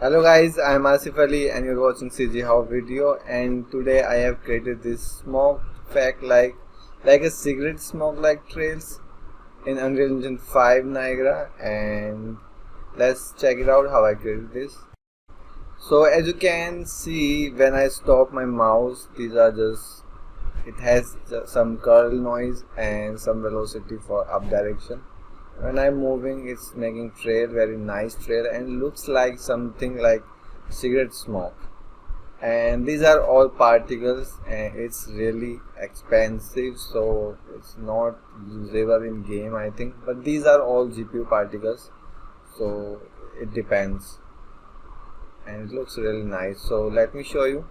Hello guys, I am Asif Ali and you're watching CGHOW video, and today I have created this smoke effect like a cigarette smoke like trails in Unreal Engine 5 Niagara, and let's check it out how I created this. So as you can see, when I stop my mouse, it has some curl noise and some velocity for up direction. When I'm moving, it's making trail, very nice trail, and looks like something like cigarette smoke. And these are all particles, and it's really expensive, so it's not usable in game, I think. But these are all GPU particles, so it depends, and it looks really nice. So let me show you.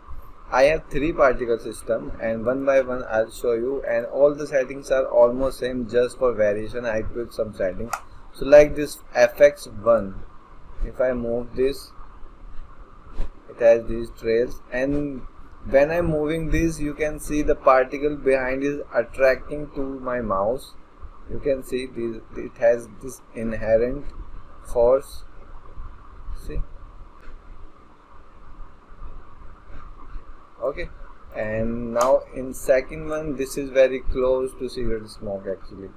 I have 3 particle system, and one by one I'll show you, and all the settings are almost same. Just for variation I tweak some settings. So like this FX1, if I move this, it has these trails, and when I'm moving this, you can see the particle behind is attracting to my mouse. You can see this, it has this inherent force. See? Okay, and now in second one, this is very close to cigarette smoke. Actually,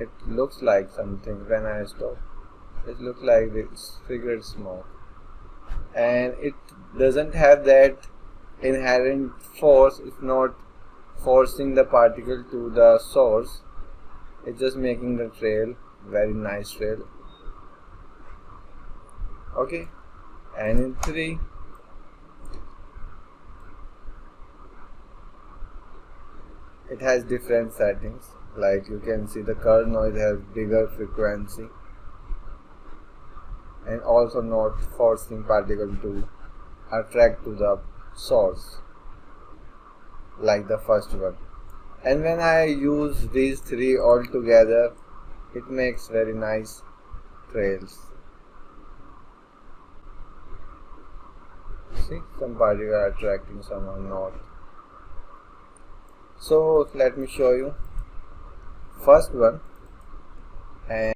it looks like something. When I stop, it looks like this cigarette smoke, and it doesn't have that inherent force. It's not forcing the particle to the source. It's just making the trail, very nice trail. Okay, and in 3, it has different settings. Like you can see, the curl noise has bigger frequency and also not forcing particle to attract to the source like the first one. And when I use these 3 all together, it makes very nice trails. See, some particle are attracting, some are not. So let me show you first one, and